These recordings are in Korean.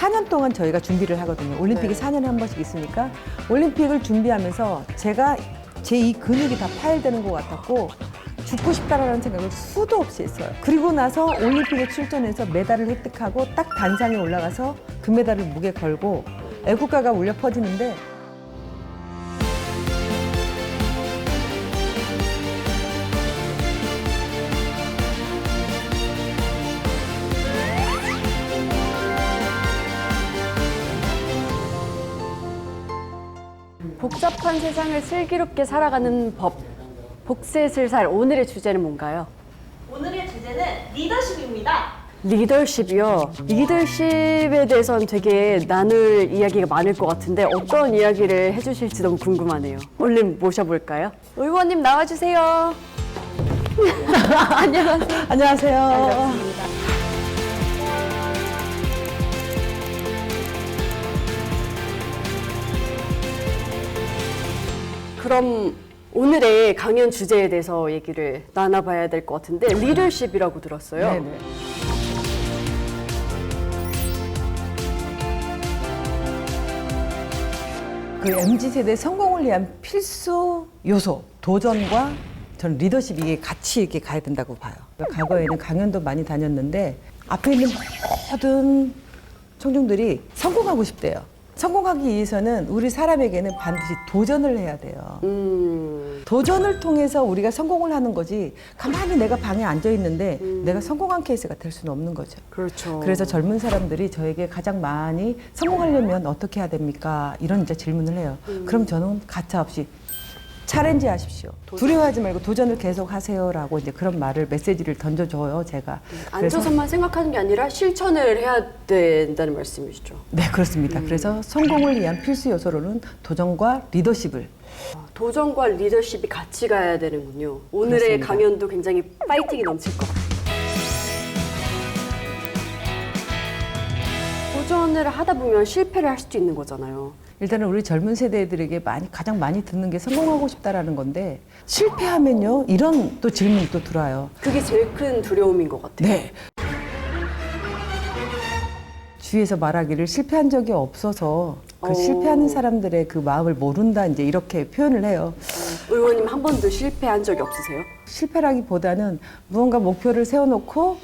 4년 동안 저희가 준비를 하거든요. 올림픽이 네. 4년에 한 번씩 있으니까 올림픽을 준비하면서 제가 제 이 근육이 다 파열되는 것 같았고 죽고 싶다라는 생각을 수도 없이 했어요. 그리고 나서 올림픽에 출전해서 메달을 획득하고 딱 단상에 올라가서 금메달을 목에 걸고 애국가가 울려 퍼지는데 복잡한 세상을 슬기롭게 살아가는 법. 복세슬살 오늘의 주제는 뭔가요? 오늘의 주제는 리더십입니다. 리더십이요. 리더십에 대해서는 되게 나눌 이야기가 많을 것 같은데 어떤 이야기를 해주실지 너무 궁금하네요. 얼른 모셔볼까요? 의원님 나와주세요. 안녕하세요. 안녕하세요. 반갑습니다. 그럼 오늘의 강연 주제에 대해서 얘기를 나눠봐야 될 것 같은데 리더십이라고 들었어요. 네네. 그 MZ세대 성공을 위한 필수 요소, 도전과 저는 리더십 이게 같이 이렇게 가야 된다고 봐요. 과거에는 강연도 많이 다녔는데 앞에 있는 모든 청중들이 성공하고 싶대요. 성공하기 위해서는 우리 사람에게는 반드시 도전을 해야 돼요. 도전을 통해서 우리가 성공을 하는 거지 가만히 내가 방에 앉아 있는데 내가 성공한 케이스가 될 수는 없는 거죠. 그렇죠. 그래서 젊은 사람들이 저에게 가장 많이 성공하려면 어떻게 해야 됩니까? 이런 이제 질문을 해요. 그럼 저는 가차없이 챌린지 하십시오. 두려워하지 말고 도전을 계속 하세요라고 이제 그런 말을 메시지를 던져줘요, 제가. 그래서 앉아서만 생각하는 게 아니라 실천을 해야 된다는 말씀이시죠. 네, 그렇습니다. 그래서 성공을 위한 필수 요소로는 도전과 리더십을 도전과 리더십이 같이 가야 되는군요. 오늘의 그렇습니다. 강연도 굉장히 파이팅이 넘칠 것 같아요. 도전을 하다 보면 실패를 할 수도 있는 거잖아요. 일단은 우리 젊은 세대들에게 가장 많이 듣는 게 성공하고 싶다라는 건데 실패하면요 이런 또 질문이 또 들어와요. 그게 제일 큰 두려움인 것 같아요. 네. 주위에서 말하기를 실패한 적이 없어서 그 실패하는 사람들의 그 마음을 모른다 이제 이렇게 표현을 해요. 의원님 한 번도 실패한 적이 없으세요? 실패라기보다는 무언가 목표를 세워놓고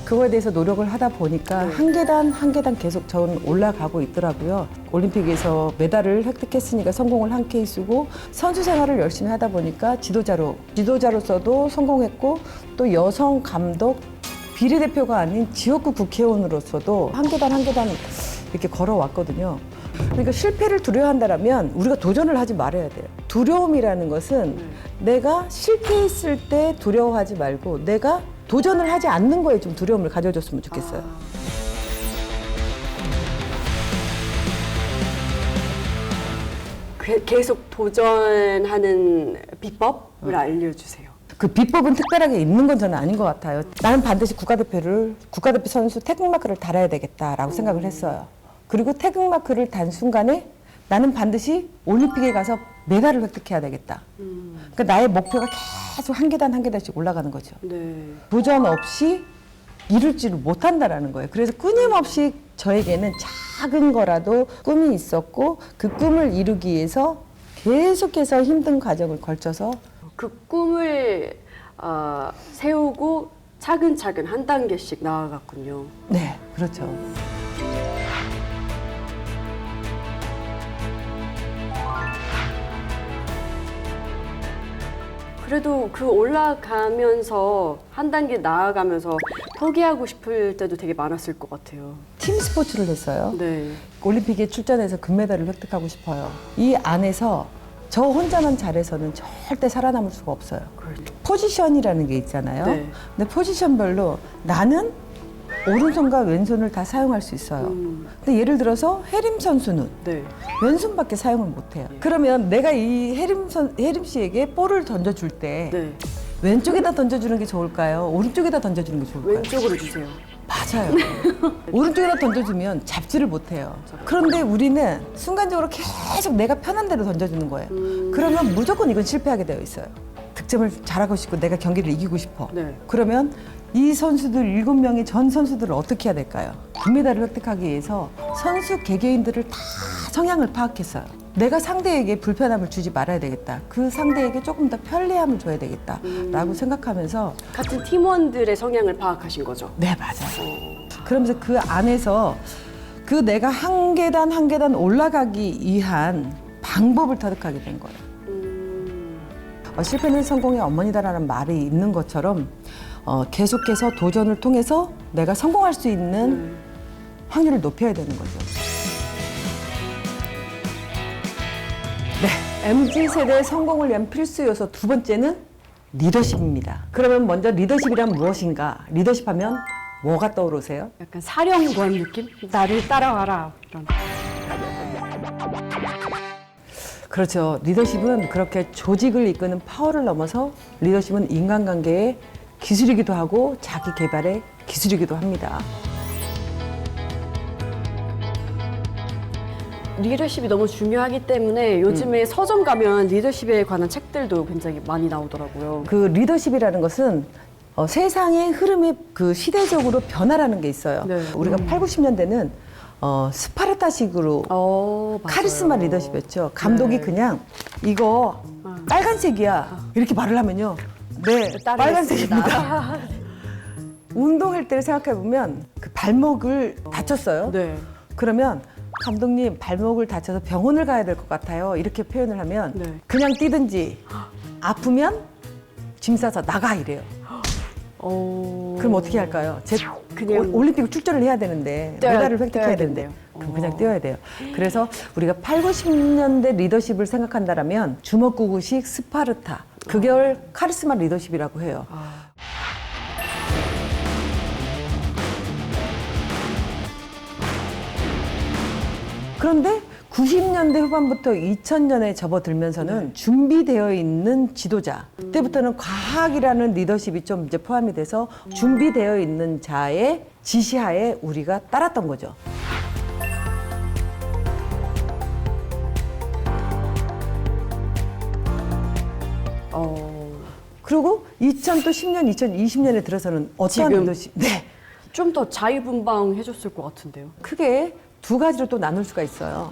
그거에 대해서 노력을 하다 보니까 한 계단 한 계단 계속 저는 올라가고 있더라고요. 올림픽에서 메달을 획득했으니까 성공을 한 케이스고 선수 생활을 열심히 하다 보니까 지도자로서도 성공했고 또 여성 감독 비례대표가 아닌 지역구 국회의원으로서도 한 계단 한 계단 이렇게 걸어왔거든요. 그러니까 실패를 두려워한다면 우리가 도전을 하지 말아야 돼요. 두려움이라는 것은 내가 실패했을 때 두려워하지 말고 내가 도전을 하지 않는 거에 좀 두려움을 가져줬으면 좋겠어요. 계속 도전하는 비법을 알려주세요. 그 비법은 특별하게 있는 건 저는 아닌 것 같아요. 나는 반드시 국가대표 선수 태극마크를 달아야 되겠다라고 생각을 했어요. 그리고 태극마크를 단 순간에 나는 반드시 올림픽에 가서 메달을 획득해야 되겠다. 그러니까 나의 목표가 계속 한 계단 한 계단씩 올라가는 거죠. 네. 도전 없이 이룰지를 못한다라는 거예요. 그래서 끊임없이 저에게는 작은 거라도 꿈이 있었고 그 꿈을 이루기 위해서 계속해서 힘든 과정을 걸쳐서 그 꿈을 세우고 차근차근 한 단계씩 나아갔군요. 네, 그렇죠. 그래도 그 올라가면서 한 단계 나아가면서 포기하고 싶을 때도 되게 많았을 것 같아요. 팀 스포츠를 했어요. 네. 올림픽에 출전해서 금메달을 획득하고 싶어요. 이 안에서 저 혼자만 잘해서는 절대 살아남을 수가 없어요. 그렇죠. 포지션이라는 게 있잖아요. 네. 근데 포지션별로 나는 오른손과 왼손을 다 사용할 수 있어요. 근데 예를 들어서 해림 선수는 네. 왼손밖에 사용을 못해요. 그러면 내가 이 해림 씨에게 볼을 던져줄 때 네. 왼쪽에다 던져주는 게 좋을까요? 오른쪽에다 던져주는 게 좋을까요? 왼쪽으로 주세요. 맞아요. 오른쪽에다 던져주면 잡지를 못해요. 그런데 우리는 순간적으로 계속 내가 편한 대로 던져주는 거예요. 그러면 무조건 이건 실패하게 되어 있어요. 득점을 잘하고 싶고 내가 경기를 이기고 싶어. 네. 그러면 이 선수들 7명의 전 선수들을 어떻게 해야 될까요? 금메달을 획득하기 위해서 선수 개개인들을 다 성향을 파악했어요. 내가 상대에게 불편함을 주지 말아야 되겠다. 그 상대에게 조금 더 편리함을 줘야 되겠다. 라고 생각하면서 같은 팀원들의 성향을 파악하신 거죠? 네, 맞아요. 그러면서 그 안에서 그 내가 한 계단 한 계단 올라가기 위한 방법을 터득하게 된 거예요. 실패는 성공의 어머니다라는 말이 있는 것처럼 계속해서 도전을 통해서 내가 성공할 수 있는 확률을 높여야 되는 거죠. 네, MZ세대의 성공을 위한 필수 요소 두 번째는 리더십입니다. 그러면 먼저 리더십이란 무엇인가? 리더십하면 뭐가 떠오르세요? 약간 사령관 느낌? 나를 따라와라 이런. 그렇죠. 리더십은 그렇게 조직을 이끄는 파워를 넘어서 리더십은 인간관계의 기술이기도 하고 자기 개발의 기술이기도 합니다. 리더십이 너무 중요하기 때문에 요즘에 서점 가면 리더십에 관한 책들도 굉장히 많이 나오더라고요. 그 리더십이라는 것은 세상의 흐름에 그 시대적으로 변화라는 게 있어요. 네. 우리가 8, 90년대는 스파르타식으로 맞아요. 카리스마 리더십이었죠. 감독이 네. 그냥 이거 빨간색이야 이렇게 말을 하면요. 네, 빨간색입니다. 운동할 때를 생각해 보면 그 발목을 다쳤어요. 네. 그러면 감독님 발목을 다쳐서 병원을 가야 될 것 같아요. 이렇게 표현을 하면 네. 그냥 뛰든지 아프면 짐 싸서 나가 이래요. 그럼 어떻게 할까요? 그냥 올림픽 출전을 해야 되는데 뛰어야- 메달을 획득해야 뛰어야 되는데 된대요. 그럼 그냥 뛰어야 돼요. 그래서 우리가 8, 90년대 리더십을 생각한다면 주먹구구식 스파르타 그걸 카리스마 리더십이라고 해요. 그런데 90년대 후반부터 2000년에 접어들면서는 준비되어 있는 지도자. 그때부터는 과학이라는 리더십이 좀 이제 포함이 돼서 준비되어 있는 자의 지시하에 우리가 따랐던 거죠. 그리고 2010년, 2020년에 들어서는 어떤 지금? 리더십? 네. 좀 더 자유분방해줬을 것 같은데요. 크게 두 가지로 또 나눌 수가 있어요.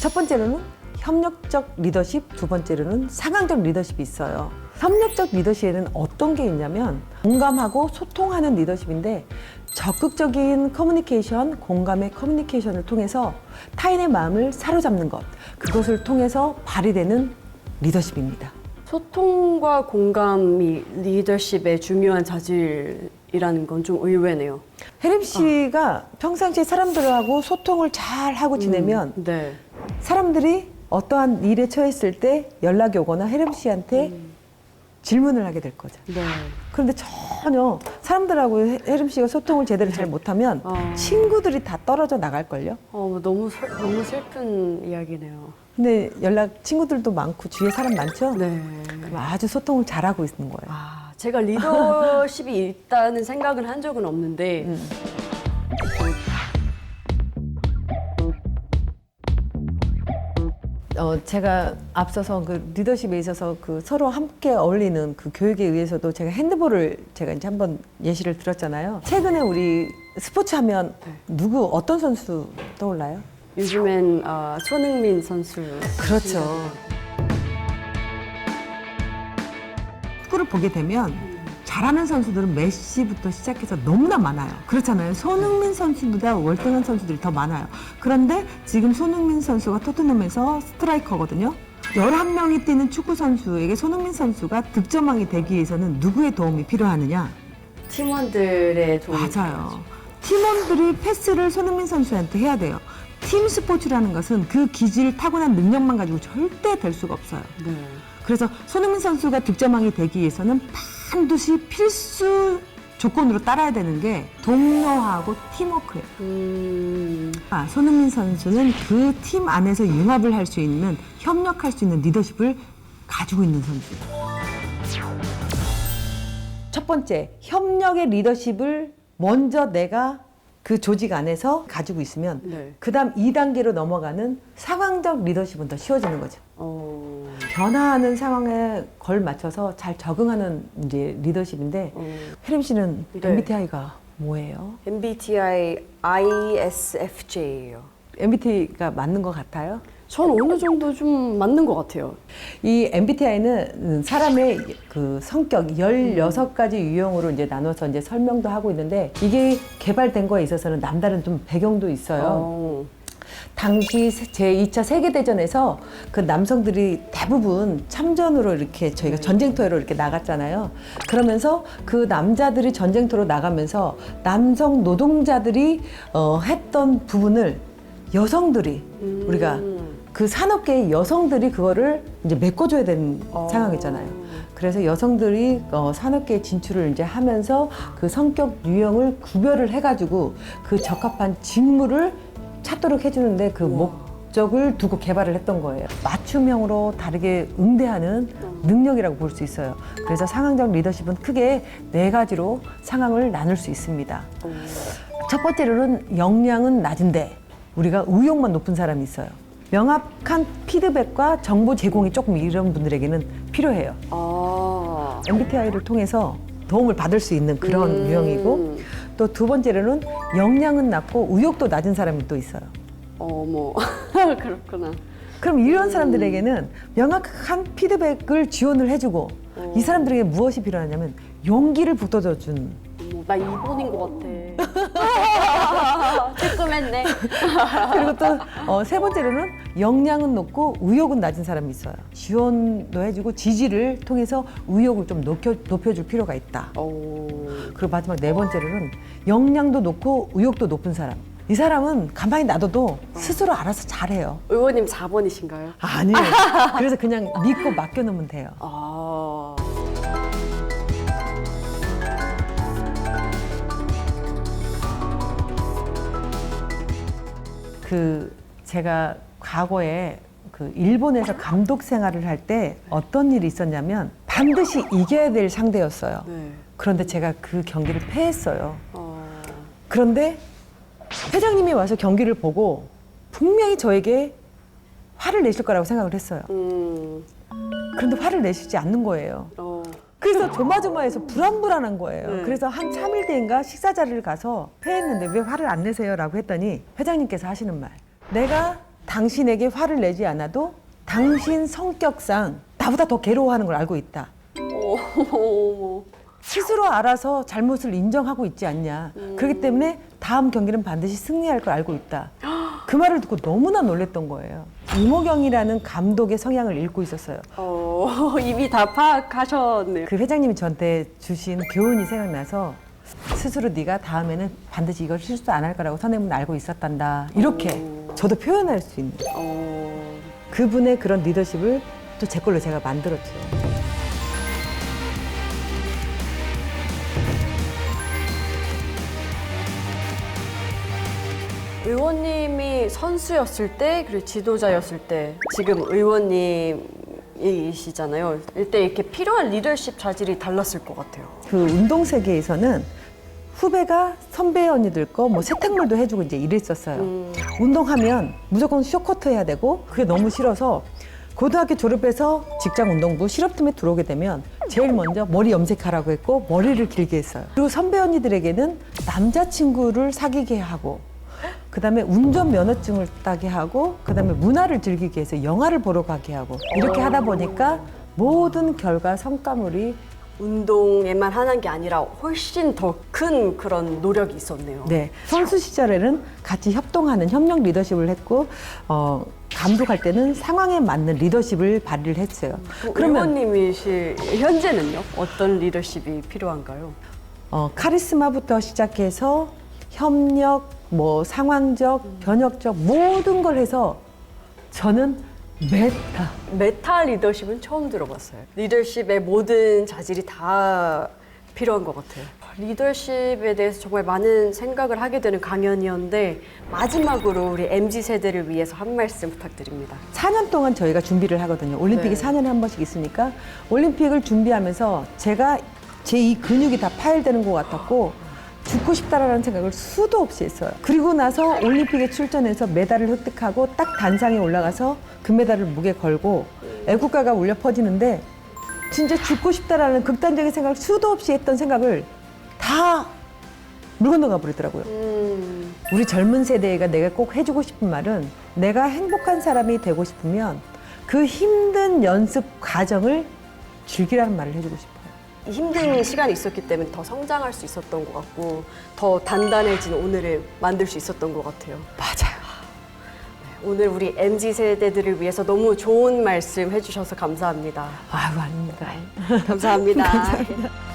첫 번째로는 협력적 리더십, 두 번째로는 상황적 리더십이 있어요. 협력적 리더십에는 어떤 게 있냐면 공감하고 소통하는 리더십인데 적극적인 커뮤니케이션, 공감의 커뮤니케이션을 통해서 타인의 마음을 사로잡는 것, 그것을 통해서 발휘되는 리더십입니다. 소통과 공감이 리더십의 중요한 자질이라는 건 좀 의외네요. 혜림 씨가 평상시에 사람들하고 소통을 잘 하고 지내면 네. 사람들이 어떠한 일에 처했을 때 연락이 오거나 혜림 씨한테 질문을 하게 될 거죠. 네. 그런데 전혀 사람들하고 혜림 씨가 소통을 제대로 잘 못하면 친구들이 다 떨어져 나갈걸요? 너무 슬픈 이야기네요. 근데 친구들도 많고 주위에 사람 많죠? 네. 그럼 아주 소통을 잘하고 있는 거예요. 제가 리더십이 있다는 생각을 한 적은 없는데 제가 앞서서 그 리더십에 있어서 그 서로 함께 어울리는 그 교육에 의해서도 제가 핸드볼을 제가 이제 한번 예시를 들었잖아요. 최근에 우리 스포츠 하면 어떤 선수 떠올라요? 요즘엔 손흥민 선수. 그렇죠. 축구를 보게 되면 잘하는 선수들은 메시부터 시작해서 너무나 많아요. 그렇잖아요. 손흥민 선수보다 월등한 선수들이 더 많아요. 그런데 지금 손흥민 선수가 토트넘에서 스트라이커거든요. 11명이 뛰는 축구 선수에게 손흥민 선수가 득점왕이 되기 위해서는 누구의 도움이 필요하느냐? 팀원들의 도움. 맞아요. 팀원들이 패스를 손흥민 선수한테 해야 돼요. 팀 스포츠라는 것은 그 기질, 타고난 능력만 가지고 절대 될 수가 없어요. 네. 그래서 손흥민 선수가 득점왕이 되기 위해서는 반드시 필수 조건으로 따라야 되는 게 동료하고 팀워크예요. 손흥민 선수는 그 팀 안에서 융합을 할 수 있는, 협력할 수 있는 리더십을 가지고 있는 선수예요. 첫 번째, 협력의 리더십을 먼저 내가 그 조직 안에서 가지고 있으면 네. 그다음 2단계로 넘어가는 상황적 리더십은 더 쉬워지는 거죠. 변화하는 상황에 걸맞춰서 잘 적응하는 이제 리더십인데 혜림 씨는 네. MBTI가 뭐예요? MBTI ISFJ예요. MBTI가 맞는 것 같아요? 전 어느 정도 좀 맞는 것 같아요. 이 MBTI는 사람의 그 성격 16가지 유형으로 이제 나눠서 이제 설명도 하고 있는데 이게 개발된 거에 있어서는 남다른 좀 배경도 있어요. 당시 제2차 세계대전에서 그 남성들이 대부분 참전으로 이렇게 저희가 전쟁터로 이렇게 나갔잖아요. 그러면서 그 남자들이 전쟁터로 나가면서 남성 노동자들이 했던 부분을 여성들이 우리가 그 산업계의 여성들이 그거를 이제 메꿔줘야 되는 상황이잖아요. 그래서 여성들이 산업계에 진출을 이제 하면서 그 성격 유형을 구별을 해가지고 그 적합한 직무를 찾도록 해주는데 그 목적을 두고 개발을 했던 거예요. 맞춤형으로 다르게 응대하는 능력이라고 볼 수 있어요. 그래서 상황적 리더십은 크게 4가지로 상황을 나눌 수 있습니다. 첫 번째로는 역량은 낮은데 우리가 의욕만 높은 사람이 있어요. 명확한 피드백과 정보 제공이 조금 이런 분들에게는 필요해요. MBTI를 통해서 도움을 받을 수 있는 그런 유형이고 또 2번째로는 역량은 낮고 의욕도 낮은 사람이 또 있어요. 어머, 그렇구나. 그럼 이런 사람들에게는 명확한 피드백을 지원을 해주고 이 사람들에게 무엇이 필요하냐면 용기를 북돋아주는 어머, 나 2번인 것 같아. 뜨끔했네. 그리고 또 3번째로는 역량은 높고 의욕은 낮은 사람이 있어요. 지원도 해주고 지지를 통해서 의욕을 좀 높여줄 필요가 있다. 그리고 마지막 4번째로는 역량도 높고 의욕도 높은 사람. 이 사람은 가만히 놔둬도 스스로 알아서 잘해요. 의원님 4번이신가요? 아니에요. 그래서 그냥 믿고 맡겨놓으면 돼요. 제가 과거에 그 일본에서 감독 생활을 할 때 어떤 일이 있었냐면 반드시 이겨야 될 상대였어요. 네. 그런데 제가 그 경기를 패했어요. 그런데 회장님이 와서 경기를 보고 분명히 저에게 화를 내실 거라고 생각을 했어요. 그런데 화를 내시지 않는 거예요. 그래서 조마조마해서 불안불안한 거예요. 네. 그래서 한 3일 뒤인가 식사 자리를 가서 회했는데 왜 화를 안 내세요? 라고 했더니 회장님께서 하시는 말. 내가 당신에게 화를 내지 않아도 당신 성격상 나보다 더 괴로워하는 걸 알고 있다. 어머. 스스로 알아서 잘못을 인정하고 있지 않냐. 그렇기 때문에 다음 경기는 반드시 승리할 걸 알고 있다. 그 말을 듣고 너무나 놀랬던 거예요. 이모경이라는 감독의 성향을 읽고 있었어요. 이미 다 파악하셨네요. 그 회장님이 저한테 주신 교훈이 생각나서 스스로 네가 다음에는 반드시 이걸 실수 안 할 거라고 선생님은 알고 있었단다. 이렇게 저도 표현할 수 있는 그분의 그런 리더십을 또 제 걸로 제가 만들었죠. 의원님이 선수였을 때 그리고 지도자였을 때 지금 의원님이시잖아요. 이때 이렇게 필요한 리더십 자질이 달랐을 것 같아요. 그 운동 세계에서는 후배가 선배 언니들 거 뭐 세탁물도 해주고 이제 이랬었어요. 운동하면 무조건 쇼커트 해야 되고 그게 너무 싫어서 고등학교 졸업해서 직장 운동부 실업팀에 들어오게 되면 제일 먼저 머리 염색하라고 했고 머리를 길게 했어요. 그리고 선배 언니들에게는 남자친구를 사귀게 하고 그다음에 운전면허증을 따게 하고 그다음에 문화를 즐기게 해서 영화를 보러 가게 하고 이렇게 하다 보니까 모든 결과 성과물이 운동에만 하는 게 아니라 훨씬 더 큰 그런 노력이 있었네요. 네, 선수 시절에는 같이 협동하는 협력 리더십을 했고 감독할 때는 상황에 맞는 리더십을 발휘를 했어요. 의원님이실 현재는요? 어떤 리더십이 필요한가요? 카리스마부터 시작해서 협력, 뭐 상황적, 변혁적 모든 걸 해서 저는 메타 리더십은 처음 들어봤어요. 리더십의 모든 자질이 다 필요한 것 같아요. 리더십에 대해서 정말 많은 생각을 하게 되는 강연이었는데 마지막으로 우리 MZ세대를 위해서 한 말씀 부탁드립니다. 4년 동안 저희가 준비를 하거든요. 올림픽이 네. 4년에 한 번씩 있으니까 올림픽을 준비하면서 제가 제 이 근육이 다 파열되는 것 같았고 죽고 싶다라는 생각을 수도 없이 했어요. 그리고 나서 올림픽에 출전해서 메달을 획득하고 딱 단상에 올라가서 금메달을 목에 걸고 애국가가 울려 퍼지는데 진짜 죽고 싶다라는 극단적인 생각을 수도 없이 했던 생각을 다 물 건너가 버리더라고요. 우리 젊은 세대가 내가 꼭 해주고 싶은 말은 내가 행복한 사람이 되고 싶으면 그 힘든 연습 과정을 즐기라는 말을 해주고 싶어요. 이 힘든 시간이 있었기 때문에 더 성장할 수 있었던 것 같고 더 단단해진 오늘을 만들 수 있었던 것 같아요. 맞아요. 오늘 우리 MZ 세대들을 위해서 너무 좋은 말씀 해주셔서 감사합니다. 아유, 아닙니다. 감사합니다. 감사합니다.